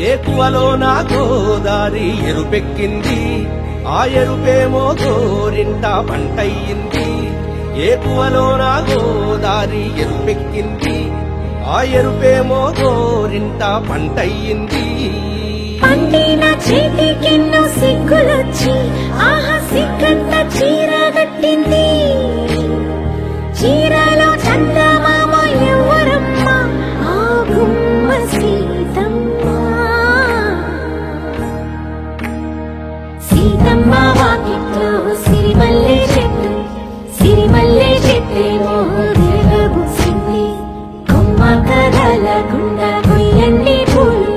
ఏకువలో నా గోదారి ఎరుపెక్కింది, ఆ ఎరుపేమో గోరింట పంటయ్యింది. ఏకువలో నా గోదారి ఎరుపెక్కింది, ఆ ఎరుపేమో గోరింట పంటయ్యింది. పండిన చేతికెన్నో సిగ్గులొచ్చి ఆహా సిగ్గంత చీర కట్టింది. చీరలో చందమామ ఎవరమ్మ, ఆ గుమ్మ సీతమ్మ. సీతమ్మ వాకిట్లో సిరిమల్లె చెట్టు, సిరిమల్లె చెట్టేమో తిరగబూసింది. కొమ్మ కదలకుండా కొయ్యండి పూలు,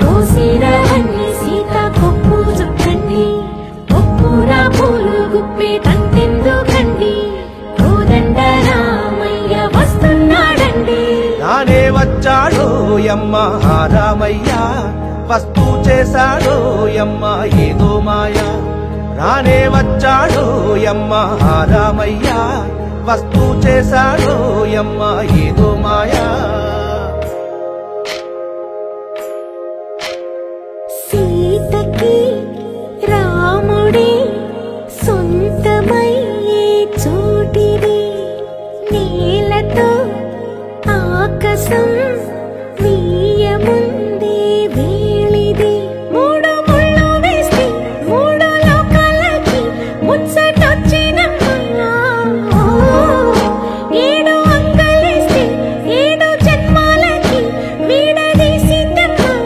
కోసిరవన్నీ సీత కొప్పు చుట్టండి. కొప్పురా పూలు గుప్పే తంతెందుకండి, కోదండ రామయ్య వస్తున్నాడండి. నానే వచ్చాడో యమ్మ రామయ్య, వస్తూ చేశాడో యమ్మ ఏదో మాయా. రానే వచ్చాడో యమ్మ రామయ్య, వస్తూ చేశాడో యమ్మ ఏదో మాయా. సీతకి రాముడే సొంతమయ్యే చోటిది, నేలతో ఆకాశం వీయముందే వేళిది. మూడు ముళ్ళు వేస్తే మూడు లోకాలకి ముచ్చటొచ్చినమ్మా. ఏడు అంగలేస్తే ఏడు జన్మాలకి వీడదీసిందమ్మా.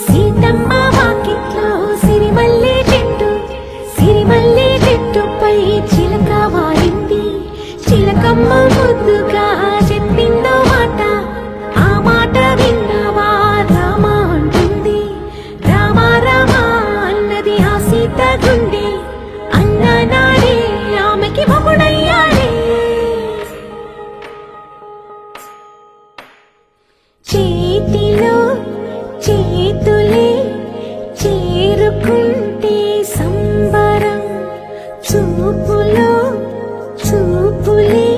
సీతమ్మ వాకిట్లో సిరిమల్లె చెట్టు, సిరిమల్లె చెట్టుపై చిలక వాలింది. చిలకమ్మ ముద్దుగా చెప్పిందో మాట, ఆ మాట విన్నవా రామ అంటుంది. రామ రామ అన్నది ఆ సీత గుండె, అన్న నాడే ఆమెకి మొగుడయ్యాడే. చేతిలో చేతులే చేరుకుంటే సంబరం, చూపులో చూపులే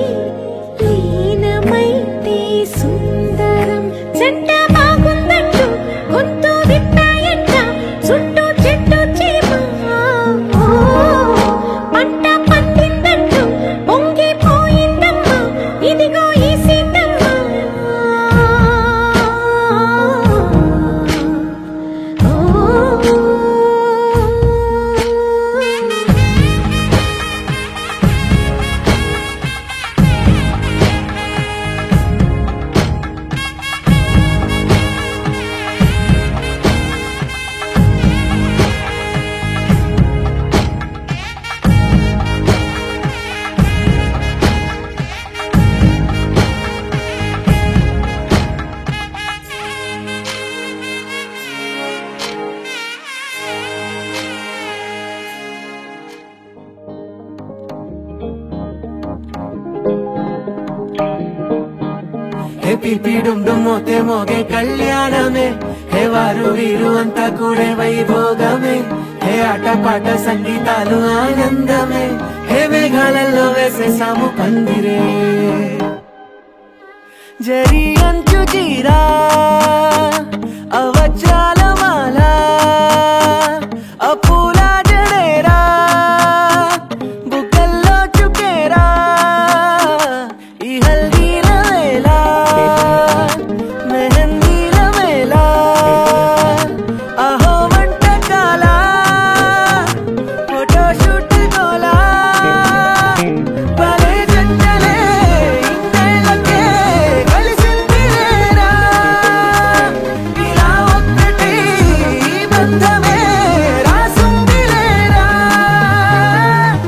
లీనమైతే సుందరం. జంట బాగుందంటూ గొంతు విప్పాయంట చుట్టూ చెట్టు చీమ. పంట పండిందంటూ పొంగిపోయిందమ్మా, ఇదిగో ఈ సీతమ్మ. హే పిపి డుమ్ డుమ్ మోతే మోగే కళ్యాణమే, హే వారు వీరు అంతా కూడే వైభోగమే. హే ఆట పాట సంగీతాలు ఆనందమే, హే మేఘాలలో వేసేసాము పందిరే. జరి అంచు చీరా అవజ్రాల మాల, అపూల జడేరా బుగ్గల్లో చుకేరా. ఈ హల్దీల వేళ మెహందీల వేళ, అహో వంటకాల ఫోటోషూట్ గోలా. భలే జంటలే ఇన్నేళ్ళకే కలిసింది లేరా, ఇలా ఒక్కటి బంధమే రాసుంది లేరా.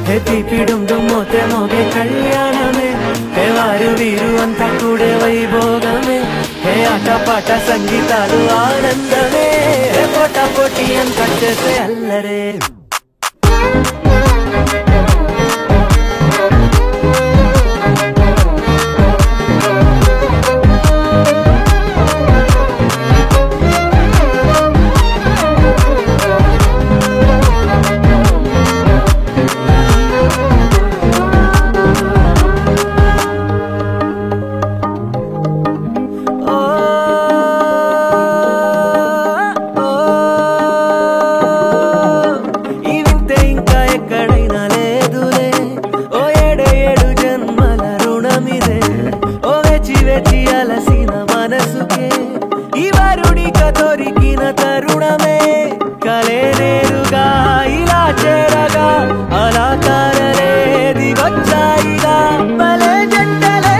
హే తీపి డుమ్ డుమ్ మోతే మోగే కళ్యాణమే, హే వారు వీరు అంతా కూడే వైభోగమే. హే ఆట పాట సంగీతాలు ఆనందమే, హే పోటా పోటీ అంతా చేసే అల్లరే. ఇవరుడిక దొరికిన తరుణమే కలే నేరుగా ఇలా చేరగా అలా కారలే దిగొచ్చాయిగా భలే జంటలే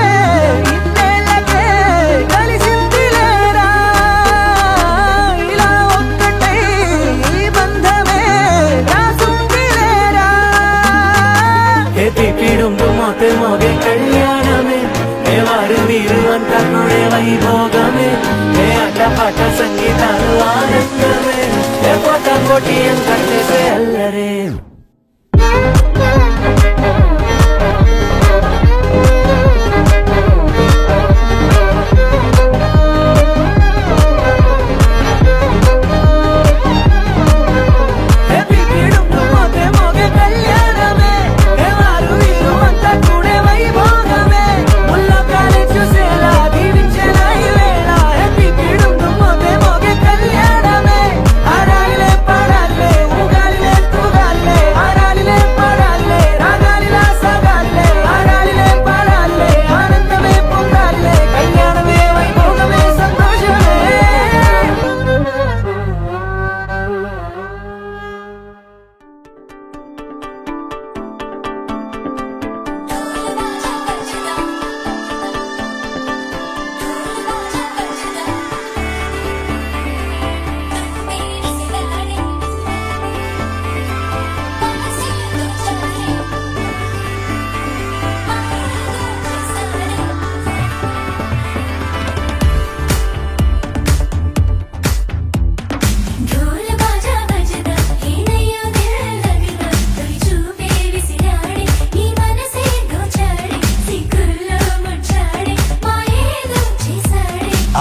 ఇన్నేళ్ళకే కలిసిందిలేరా ఇలా ఒక్కటై ఈ బంధమే రాసుందిలేరా పిపిడుండు మోతే మోగే కళ్యాణమే ఏ వారు వీరు అంతా కూడా వైభోగమే ఏ అడ్డపాట సంగీతాలు ఆనందమే ఏ పోట పోటీ అంతే అల్లరే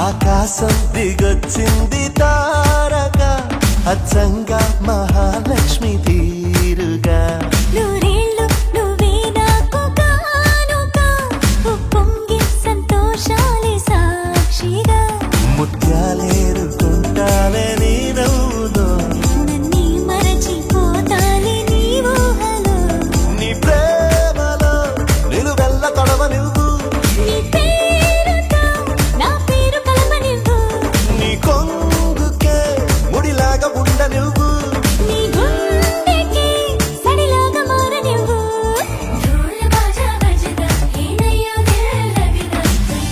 ఆకాశం దిగొచ్చింది తారక అచ్చంగా మహాలక్ష్మి తీరుగా నూరేళ్ళు నువ్వే నాకు కానుక ఉప్పొంగి సంతోషాలే సాక్షిగా ముత్యాలేరుకుంటాలే నీ నవ్వులో నన్నే మరచిపోతాలే నీ ఊహలో నీ ప్రేమలో నిలువెల్ల తడవ నువ్వు నీ పేరుతో నా పేరు కలపనివ్వు నీ కొంగుకే ముడిలాగా ఉండ నువ్వు నీ గుండెకి సడిలాగా మారనివ్వు ఢోల్ బాజా బజదా ఏనయ్యో దిల్ లవిదా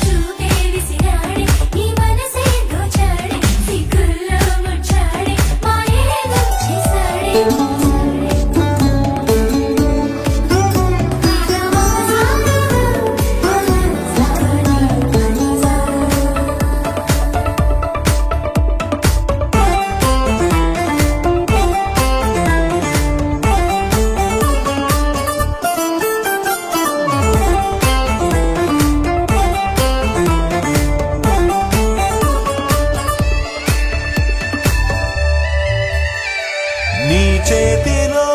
చూపే విసిరాడే నీ మనసే దోచాడే సిగ్గుల్లో ముచ్చాడే మాయేదో చేసాడే నీ చేతిలో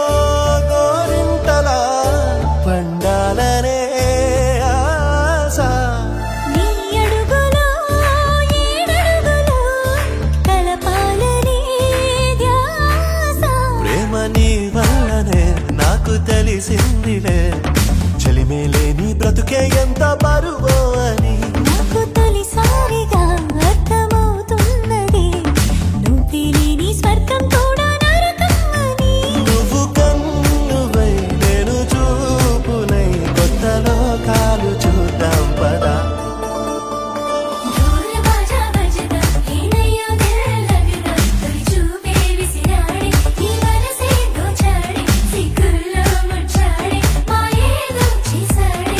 గోరింటలా పండాలనే ఆశ నీ అడుగులో ఏడడుగులో కలపాలనే ధ్యాస ప్రేమ నీ వల్లనే నాకు తెలిసిందిలే చలిమేలే నీ బ్రతుకే ఎంత బరువో అని నాకు తొలిసారిగా అర్థమవుతున్నది నువ్వు తెలియని స్వర్గం కూడా నరకం అని నువ్వు కన్నువై నేను చూపునై కొత్త లోకాలు చూద్దాం పదా ఢోల్ బాజా బజదా ఏనయ్యో దిల్ లవిదా చూపే విసిరాడే నీ మనసే దోచాడే సిగ్గుల్లో ముచ్చాడే మాయేదో చేసాడే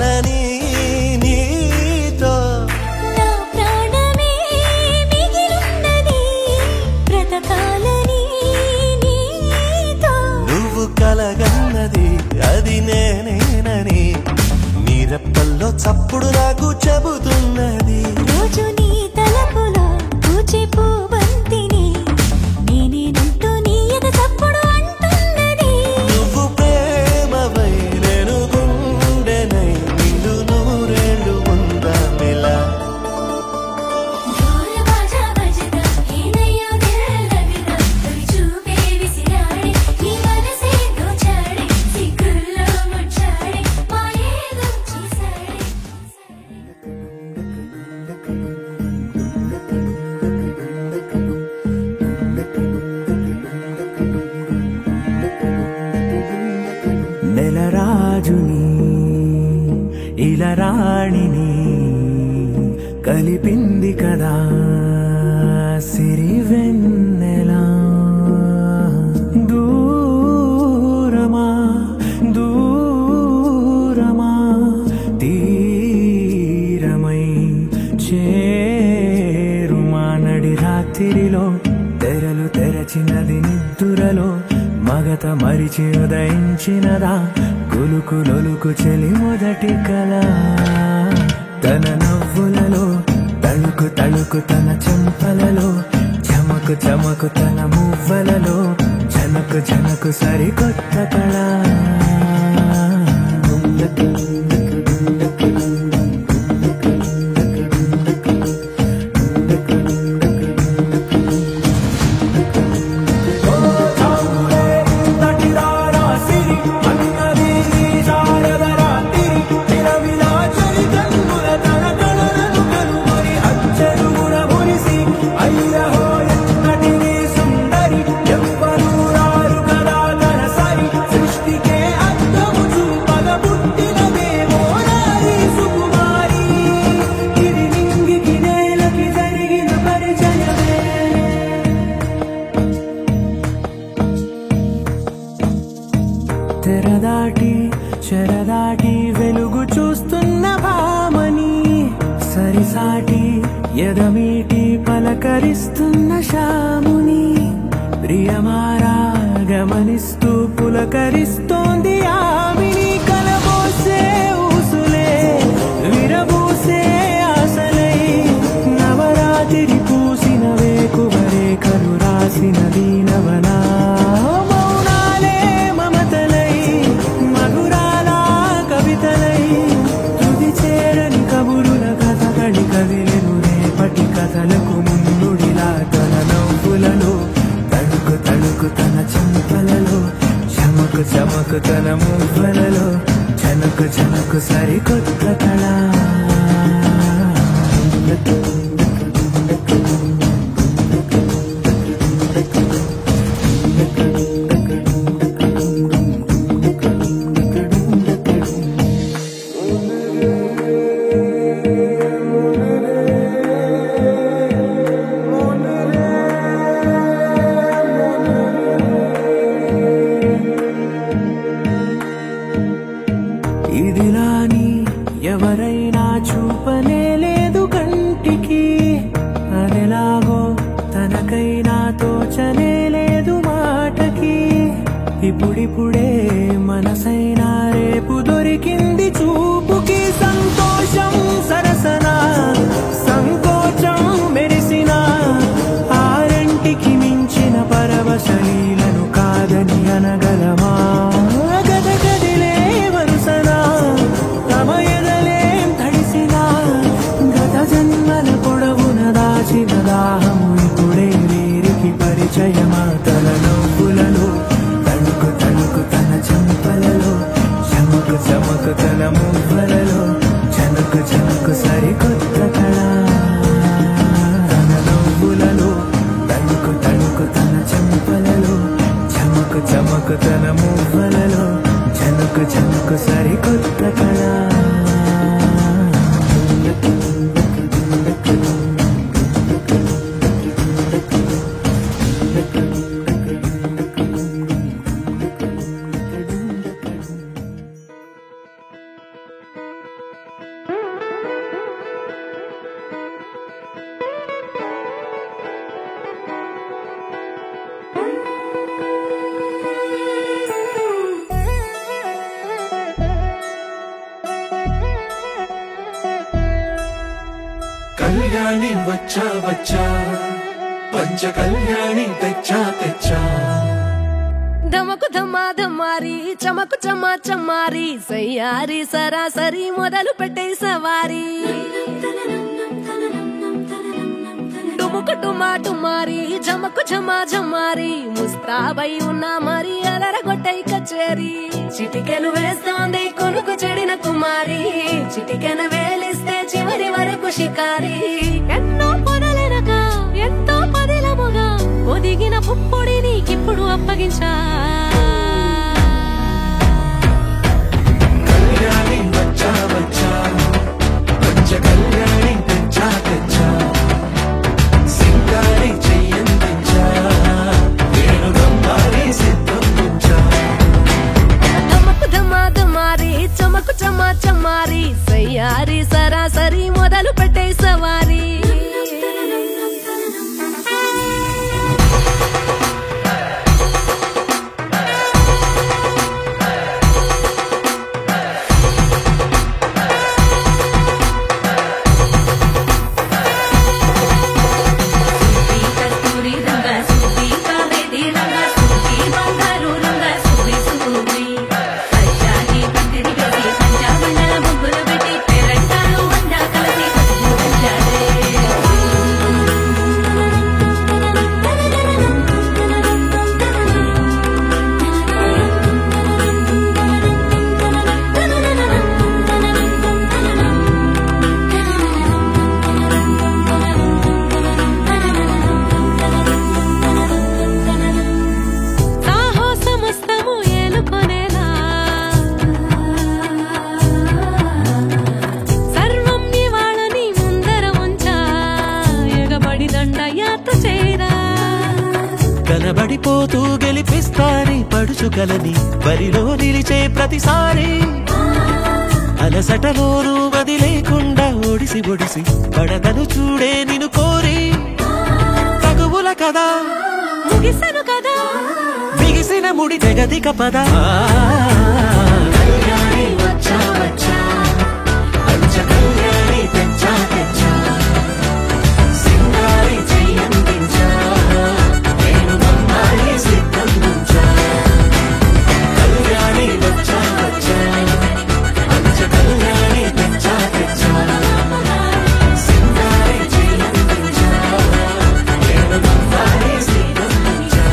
బ్రతకాలని నీతో నా ప్రాణమే మిగిలున్నది బ్రతకాలని నీతో నువ్వు కలగన్నది అది నేనేనని నీరెప్పల్లో చప్పుడు నాకు చెబుతున్నది రోజు నీ తలపులో పూచే పూవంతిని నేనేనంటూ నీ ఎద చప్పుడు అంటున్నది నువ్వు ప్రేమవై నేను గుండెనై నిండు నూరేళ్ళు ఉందామిలా ढोल बाजा बजता ఏనయ్యో దిల్లవిదా తొలి చూపే విసిరాడే నీ మనసే దోచాడే సిగ్గుల్లో ముచ్చాడే మాయేదో చేశాడే నెలరాజుని ఇలా రాణిని కలిపింది కదా సిరి వెన్నెలా దూరమా దూరమా తీరమై చేరుమా నడి రాత్రిలో తెరలు తెరచినది నిద్దురలో మగత మరిచి ఉదయించినదా కులుకు లొలుకు చెలి మొదటి కళ తన నవ్వులలో తళుకు తళుకు తన చెంపలలో చమకు చమకు తన మువ్వలలో జనకు జనకు సరికొత్త కళ తెరదాటి చెరదాటి వెలుగు చూస్తున్న భామని సరిసాటి ఎదమీటి పలకరిస్తున్న శాముని ప్రియమారా గమనిస్తూ పులకరిస్తోంది ఆమిని కలబోసే ఊసులే విరబూసే ఆశలై నవరాత్రి పూసిన వేకువరే కలు రాసిన దీనవనా మౌనాలే మమతలై మధురాల కవితలై తుది చేరని కబురుల కథ కడి కదిలెను రేపటి కథలకు ముందుడిలా తన నవ్వులలో తడుకు తడుకు తన చెంపలలో చమకు చమకు తన మువ్వలలో జనకు జనకు సరికొత్త కళ ఇదిలాని ఎవరైనా చూపనే లేదు కంటికి అదెలాగో తనకైనా తోచనే లేదు మాటకి ఇప్పుడిప్పుడే మనసైనా రేపు దొరికింది చూపుకి సంతోషం సరసన సంకోచం మెరిసిన ఆరంటికి మించిన పరవశలీలను కాదని అనగలమా గద గదిలే వరుసనా తమ ఎదలేం తడిసినా గత జన్మల పొడవున దాచిన దాహము ఇప్పుడే వీరికి పరిచయమా తన నవ్వులలో తణుకు తణుకు తన చెంపలలో చమకు చమకు తన మువ్వలలో జనకు జనకు సరికొత్త కళ తన నవ్వులలో తణుకు తణుకు తన చెంపలలో చమకు చమకు తన మువ్వలలో జనకు జనకు సరికొత్త కళ కళ్యాణి వచ్చా వచ్చా పంచ కళ్యాణి తెచ్చా తెచ్చా ధమకు ధమా ధమారి చమకు చమా చమారి సయ్యారి సరాసరి మొదలు పెట్టే సవారీ డుముకు డుమా డుమారి జమకు ఝమా ఝమారి ముస్తాబై ఉన్నా మరి అలరగొట్టై కచేరి చిటికెను వేస్తోంది కొనుకు చెడిన కుమారి చిటికెను వేలిస్తే చివరి వరకు షికారి ఎన్నో పొదలెనక ఎంతో పదిలముగా ఒదిగిన పుప్పొడి నీకిప్పుడు అప్పగించా కళ్యాణి వచ్చా వచ్చా పంచ కళ్యాణి తెచ్చా తెచ్చా సింగారి చెయ్యందించా నేను గమ్మారి సిద్ధందించా ధమకు ధమా ధమారి చమకు చమా చమారి సయ్యారి సరాసరి మొదలు పెట్టే సవారీ కనబడిపోతూ గెలిపిస్తాని పడుచుకలని బరిలో నిలిచే ప్రతిసారి అలసటలోనూ వదిలేకుండా ఒడిసి ఒడిసి పడతను చూడే నిన్ను కోరి తగువుల కదా ముగిసను కదా బిగిసిన ముడి తెగదిక పద కళ్యాణి వచ్చా వచ్చా పంచ కళ్యాణి తెచ్చా తెచ్చా సింగారి చెయ్యందించా నేను గమ్మారి సిద్ధందించా కళ్యాణి వచ్చా వచ్చా పంచ కళ్యాణి తెచ్చా తెచ్చా సింగారి చెయ్యందించా నేను గమ్మారి సిద్ధందించా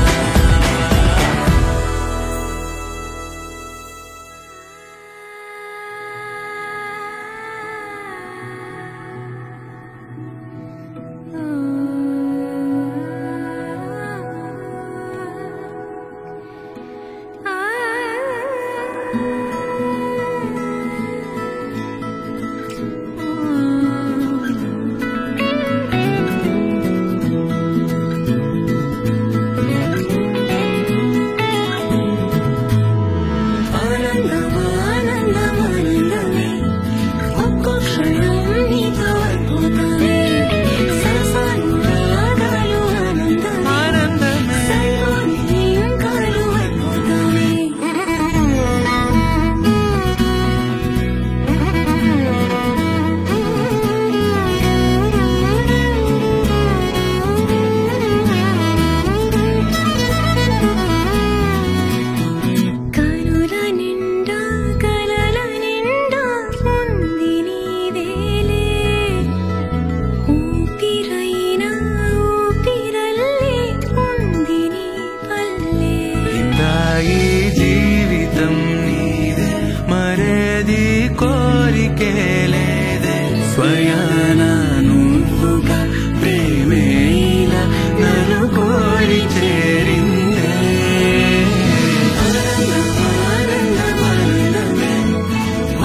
స్వయాన నువ్వుగా ప్రేమేలా నన్ను కోరి చేరిందే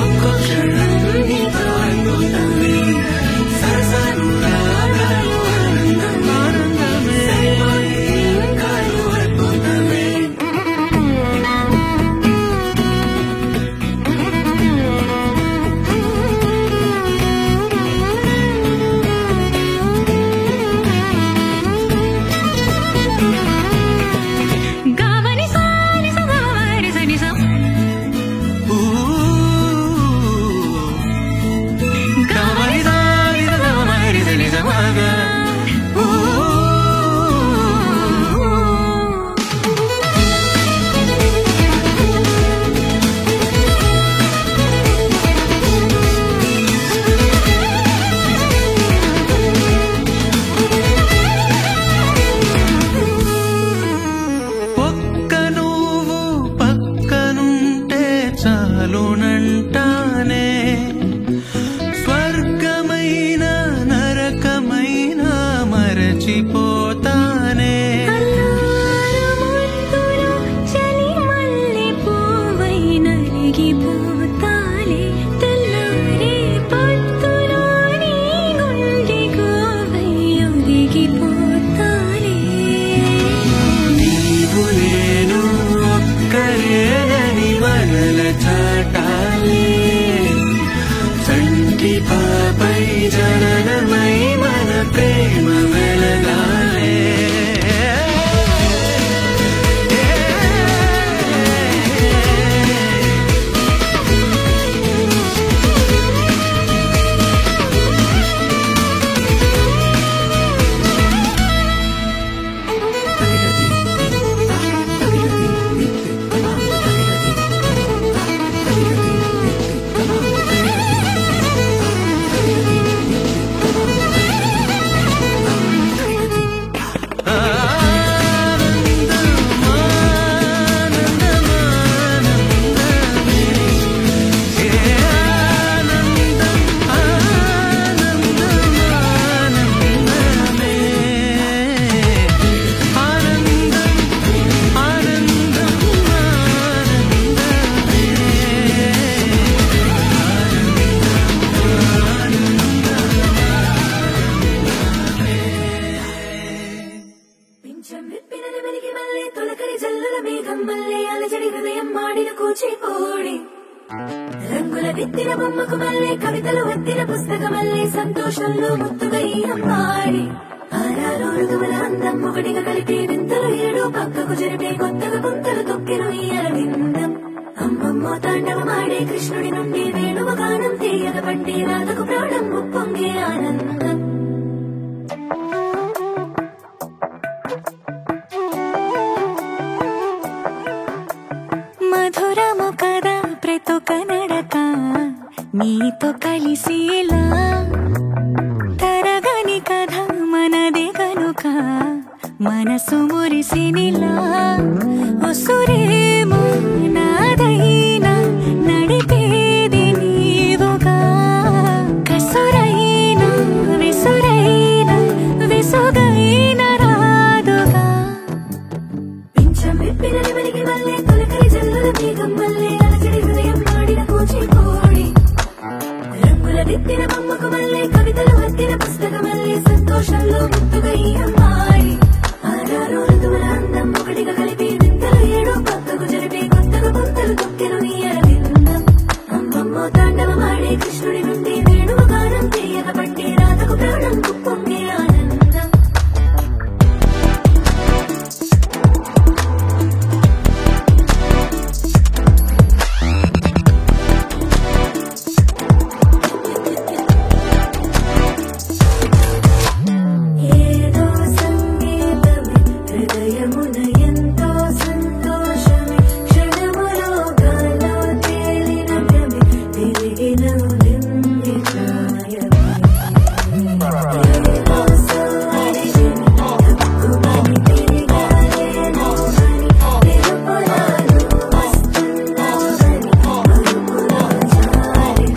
ఒక్క క్షణం నీతో అద్భుతమే సరసను రాగాలు ఆనందమే కాలు అద్భుతమే దీపాపై జననమై మన ప్రేమ వెలగాలే. రంగుల విత్తిన బొమ్మకు మళ్ళీ కవితలు వత్తిన పుస్తకమల్లే సంతోషంలో ముత్తుగా అమ్మాడి ఆరారు ఋతువుల అందం ఒకటిగా కలిపి వింతలు ఏడు పక్కకు జరిపే కొత్తగా గుంతలు తొక్కెను ఈ అరవిందం. అమ్మమ్మో తాండవమాడే కృష్ణుడి నుండి వేణువ గానం తీయగ పట్టి రాధకు ప్రాణం ఉప్పొంగే ఆనందం. మధురము కదా ప్రతొక నడక నీతో కలిసేలా తరగని కథ మనదే కనుక మనసు మురిసినిలా ఉసురేమో నాదైనా నడిపేది నీవుగా కసురైనా విసురైనా విసుగైన రాదుగా పింఛం విప్పిన నెమలికి మళ్ళీ తొలకరి జల్లుల మేఘం మళ్ళీ అలజడి హృదయం పాడిన కూచిపూడి రంగుల దిద్దిన బొమ్మకు మళ్ళీ కవితలు వత్తిన పుస్తకమల్లే సంతోషంలో ముత్తుగా అమ్మాడి ఆరారు ఋతువుల అందం ఒకటిగా కలిపి వింతలు ఏడు పక్కకు జరిపే కొత్తగా గుంతలు తొక్కెను ఈ అరవిందం. అమ్మమ్మో తాండవమాడే కృష్ణుడి నుండి వేణువ గానం తీయగ పట్టి రాధకు ప్రాణం ఉప్పొంగే ఆనందం. ఏదో సంగీతమే హృదయమున ఎంతో సంతోషమే క్షణములో గాలో తేలిన భ్రమే తిరిగిన నింది ఛాయమే. ఏదో సోయని తక్కువని తిరిగాలేను అని తెలుపులాను వస్తున్నావని మరుపులో జారి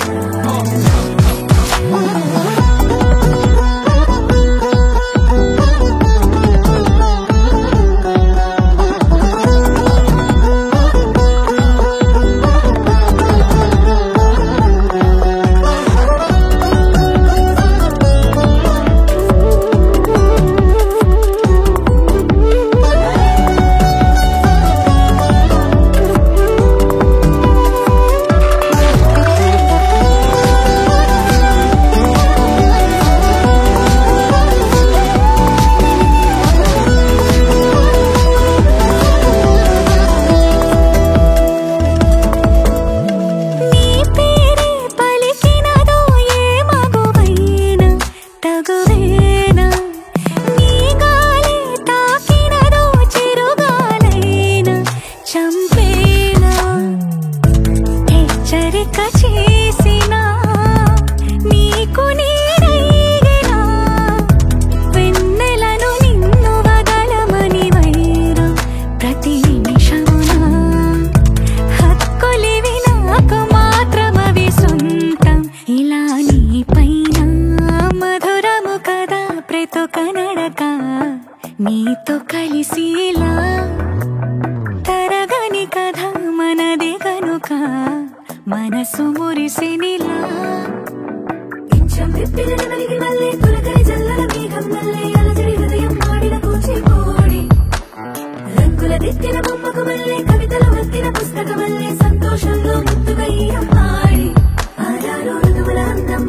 నీ పేరే పలికినదో ఏ మగువైనా తగువేనా నీ గాలి తాకినదో చిరుగాలైనా చంపేనా హెచ్చరిక చేసినా నీకు నీడైనా వెన్నెలను నిన్ను వదలమని వైరా ప్రతి నిమిషమునా హక్కులివి నాకు మాత్రమవి సొంతం ఇలా నీ పైన మధురము కదా ప్రతొక నడక నీతో కలిసేలా తరగని కథ మనదే కనుక మనసు మురిసినిలా పింఛం విప్పిన నెమలికి మళ్ళీ తొలకరి జల్లుల మేఘం మళ్ళీ అలజడి హృదయం పాడిన కూచిపూడి రంగుల దిద్దిన బొమ్మకు మళ్ళీ కవితలు వత్తిన పుస్తకమల్లే సంతోషంలో ముత్తుగా అమ్మాడి ఆరారు ఋతువుల అందం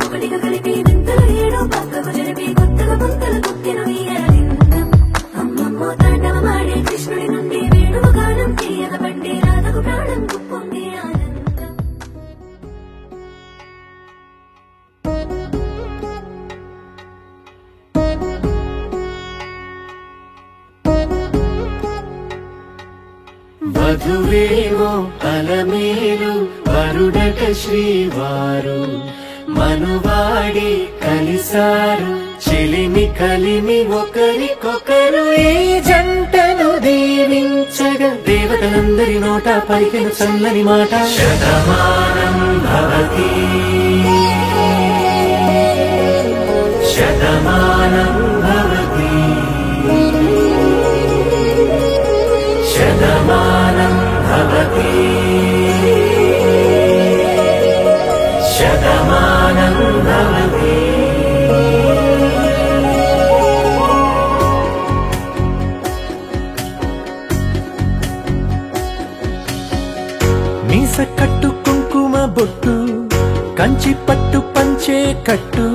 వధువేమో అలమేలు వరుడట శ్రీవారు మనువాడి కలిసారు చెలిమి కలిమి ఒకరికొకరు ఈ జంటను దీవించగా దేవతలందరి నోట పలికిన చల్లని మాట శతమానం భవతి శతమానం భవతి శతమానం భవతి శతమానం భవతి మీస కట్టు కుంకుమ బొట్టు కంచి పట్టు పంచే కట్టు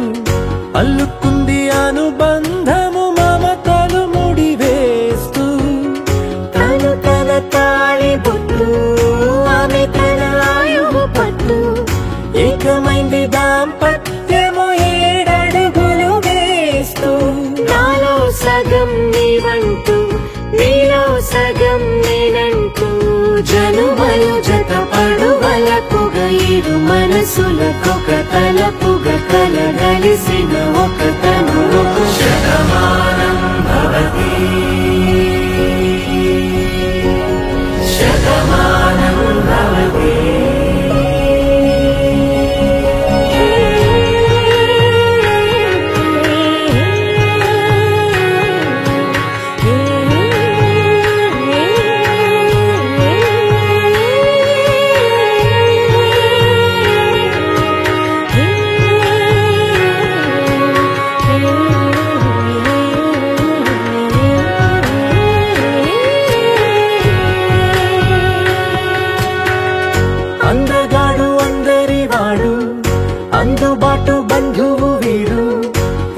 అల్లుకుంది అనుబంధము మమతలు ముడివేస్తూ తను తన తాళి బొట్టు ఆమె తన ఆయువు పట్టు ఏకమైంది దాంపత్యము 7 అడుగులు వేస్తూ నాలో సగం నీవంటూ నీలో సగం నేనంటూ జనుమలు జత పడువలపుగ ఇరు మనసులకొక తలపుగ కలగలిసిన ఒక తను శతమానం భవతి శతమానం భవతి అందగాడు అందరివాడు అందుబాటు బంధువు వీడు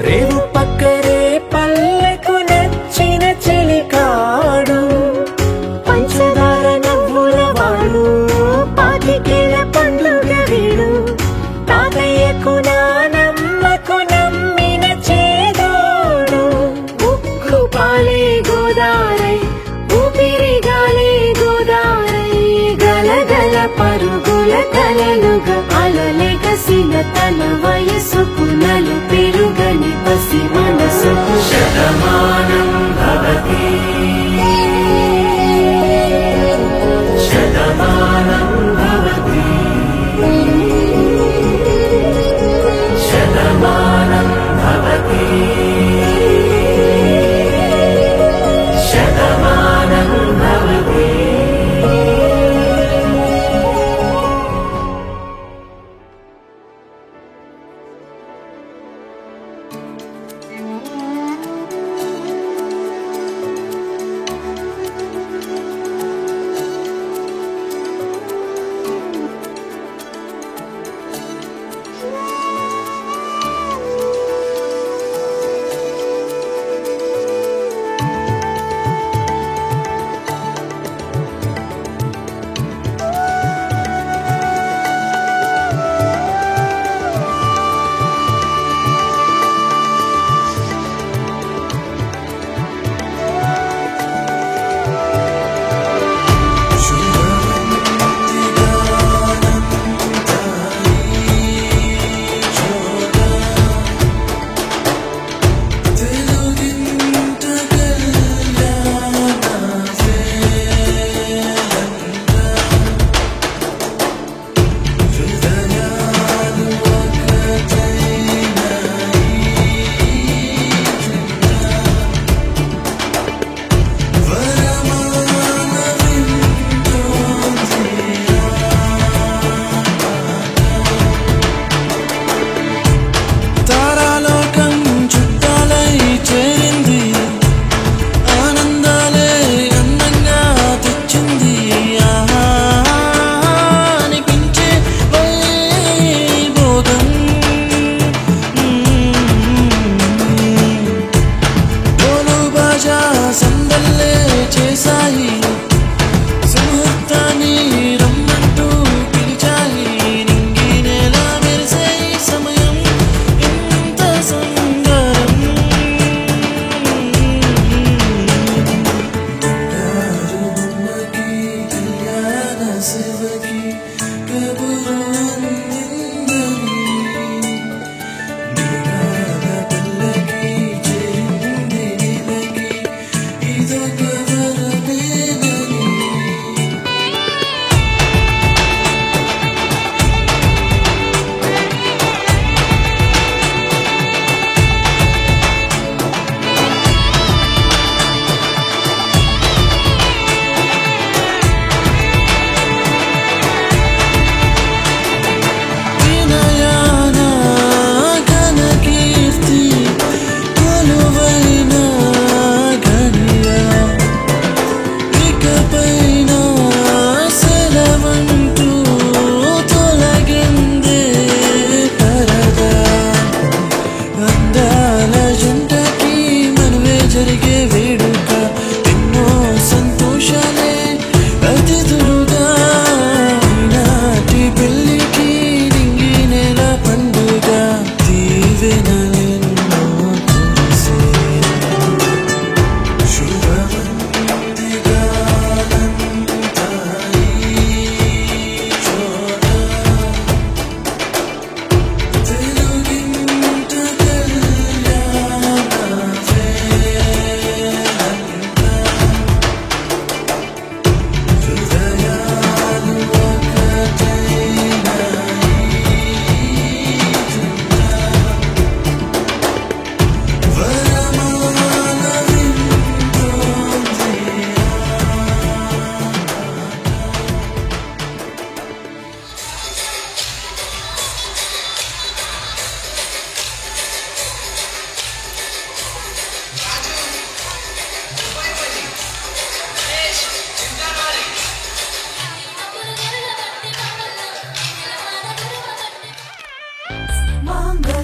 రేవు పక్కరే పల్లెకు నచ్చిన చెలికాడు పంచదార నవ్వుల వాడు పాతికేల పండుగ వీడు తాతయ్యకు నానమ్మకు నమ్మిన చేదోడు ఉక్కు పాలే గోదారై ఊపిరి గాలే గోదారై గలగల పరుగుల కలలుగా అలలెగసిన తన వయసుకు నలు పెరుగని పసి మనసుకు శతమానం భవతి శతమానం భవతి శతమానం భవతి శతమానం భవతి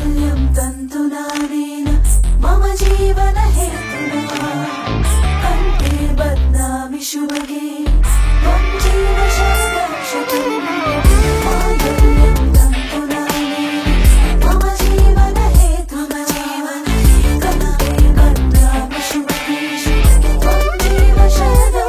మాంగళ్యం తంతునానేన మమ జీవన హేతునా కంఠే బధ్నామి శుభగే త్వం జీవ శరదం మాంగళ్యం తంతునానేన మమ జీవన హేతునా కంఠే బధ్నామి శుభగే త్వం జీవ శరదం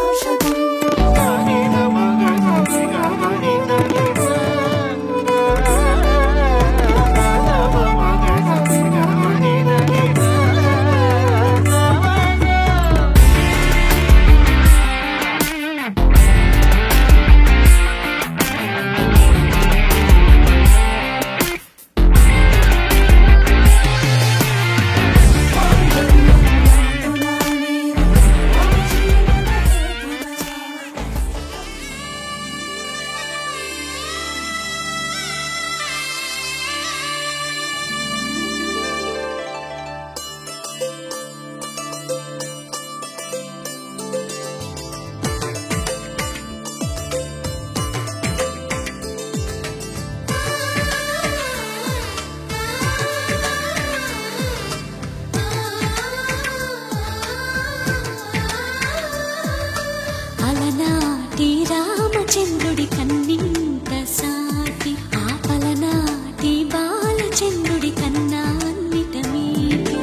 అలనాటి రామచంద్రుడి కన్నింత సాటి ఆపలనాటి బాలచంద్రుడి కన్నా అన్నిట మీటి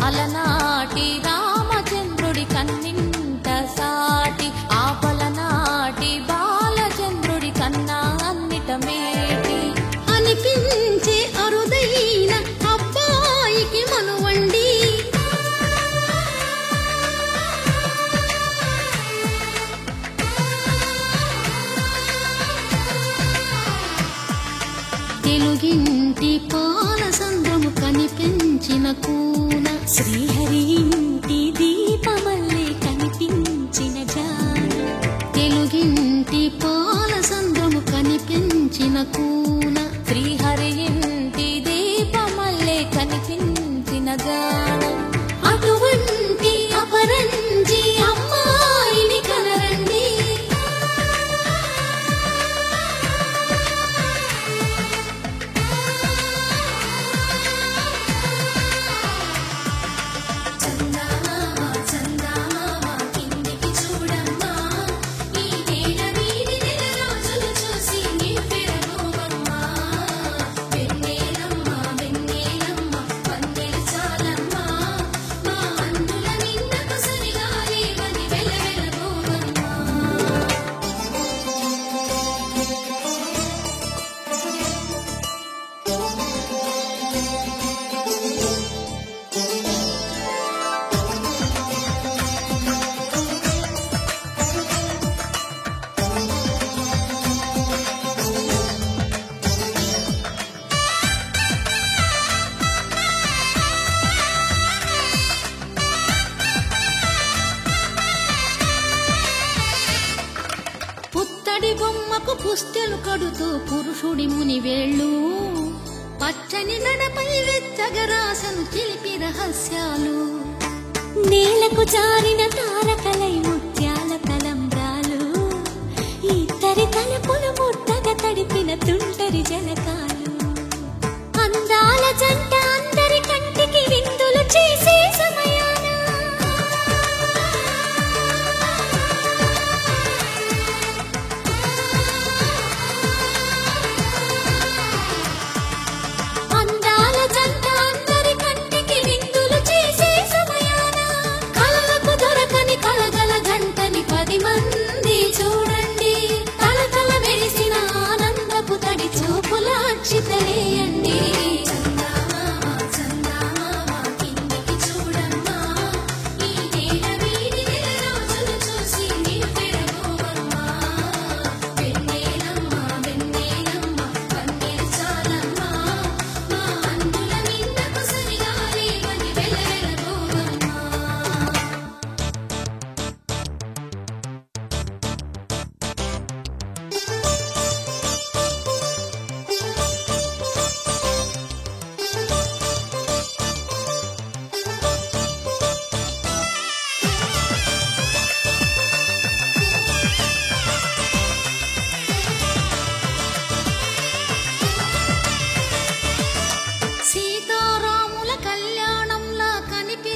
అలనాటి రామచంద్రుడి కన్నింత సాటి ఆపలనాటి బాలచంద్రుడి కన్నా అన్నిట మేటి అనిపించే అరుదైన అబ్బాయికి మనువండి తెలుగింటి పాలసంద్రము కనిపించిన కూన శ్రీహరి ఇంటి దీపమల్లే కనిపించిన జాన తెలుగింటి పాలసంద్రము కనిపించిన కూన శ్రీహరి ఇంటి దీపమల్లే కనిపించిన జాన అటువంటి అపరంజి అమ్మాయిని కనరండి పుత్తడి బొమ్మకు పుస్తెలు కడుతూ పురుషుడి ముని వేళ్ళు పచ్చని నడపై వెచ్చగరాసను చిలిపి రహస్యాలు నేలకు జారిన తారకలై ముత్యాల తలంబ్రాలు ఇద్దరి తలపులు ముద్దగా తడిపిన తుంటరి జలకాలు అందాల జంట అందరి కంటికి విందులు చేసే సమయాన అందాల జంట అందరి కంటికి విందులు చేసే సమయాన కలలకు దొరకని కలగల గంటని 10 మంది చూడండి తలతల మెరిసిన ఆనందపు తడి చూపుల అక్షితలేయండి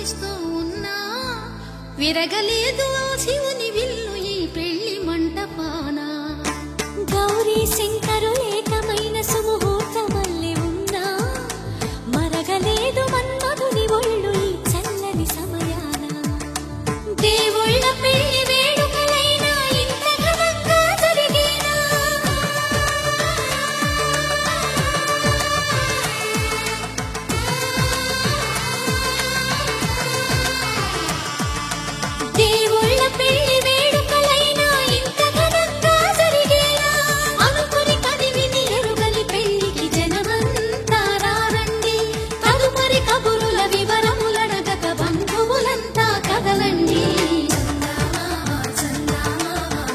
పూజిస్తూ ఉన్నా విరగలేదు ఆ శివుని విల్లు ఈ పెళ్లి మంటపాన. గౌరీ శంకరు ఏకమైన సుముహూర్తమల్లె ఉన్నా మరగలేదు మన్మధుని ఒళ్ళు ఈ చల్లని సమయాన. దేవుళ్ళ పెళ్లి వేడుకలైనా ఇంత ఘనంగా జరిగేనా? దేవుళ్ళ పెళ్లి వేడుకలైనా ఇంత ఘనంగా జరిగేనా? అనుకుని కదివిని ఎరుగని పెళ్లికి జనమంతా రారండి. తదుపరి కబురుల వివరములడగక బంధువులంతా కదలండి.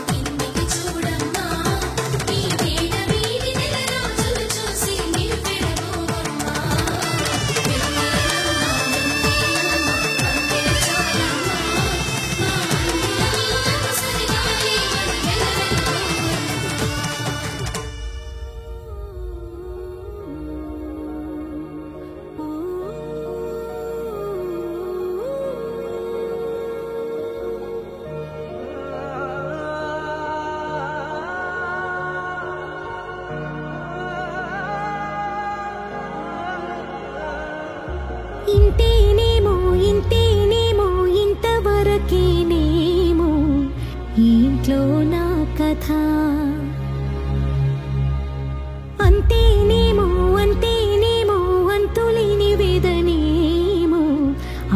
కిందికి చూడమ్మా, ఈ వేళ వీడి నెల రోజులు చూసి నిలిపెడబోవమ్మా. ఇంతేనేమో ఇంతేనేమో ఇంతవరకేనేమో ఇంట్లో నా కథ. అంతేనేమో అంతేనేమో అంతులేని వేదనేమో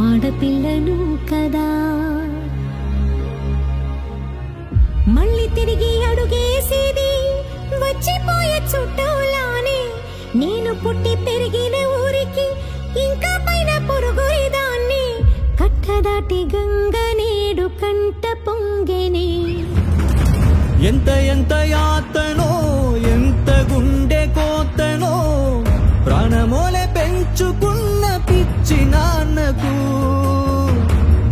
ఆడపిల్లను కదా. మళ్ళీ తిరిగి అడుగేసేది వచ్చిపోయే చుట్టూలానే. నేను పుట్టి పెరిగిన ఊరికి ఇంకా పైన పొరుగుదాన్ని. కట్టదాటి గంగ నేడు కంట పొంగెనే. ఎంత ఎంత యాతనో ఎంత గుండె కోతనో ప్రాణమోలే పెంచుకున్న పిచ్చి నాన్నకు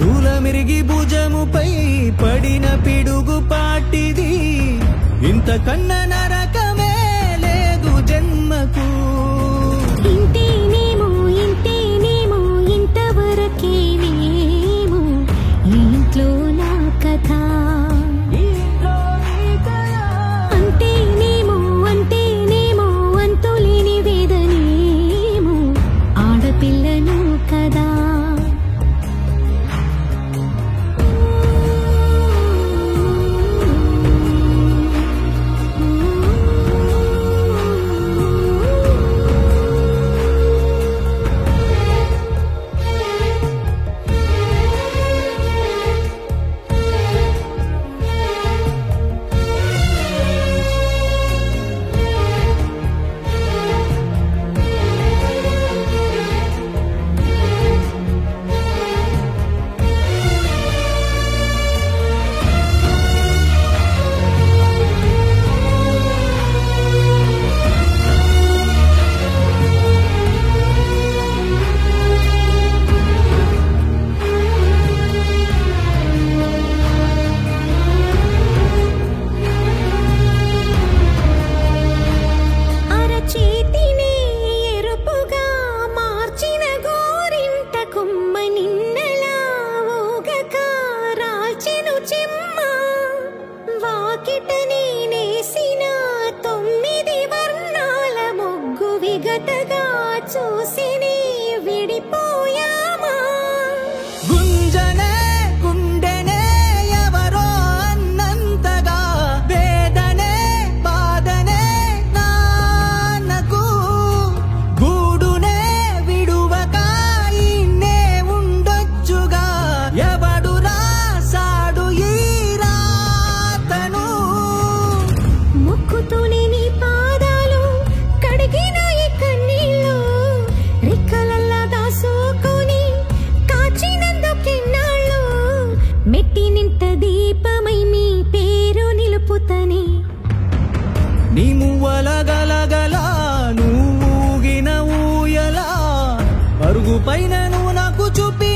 దూలమిరిగి భుజముపై పడిన పిడుగు పాటిది. ఇంతకన్నా నరకమే లేదు జన్మకు. ఇంతేనేమో ఇంతేనేమో ఇంతవరకేనేమో ఇంట్లో నా కథ. అంతేనేమో అంతేనేమో అంతులేని వేదనేమో ఆడపిల్లను కదా. చూసిని విడిపోయామా గుంజనే గుండెనే ఎవరో అన్నంతగా వేదనే బాధనే నాన్నకు గూడునే విడువక ఇన్నే ఉండొచ్చుగా ఎవడు రాసాడు ఈ రాతను ముక్కుతూనే నీ పాదాలు కడిగిన ఈ కన్నీళ్ళు రెక్కలల్లా దాసుకొని కాచినందుకెన్నాళ్ళు మెట్టి నింట దీపమై మీ పేరు నిలుపుతని నీ మువ్వల గలగల నువ్వుగిన ఊయలా పరుగు పైన నువ్వు నాకు చూపి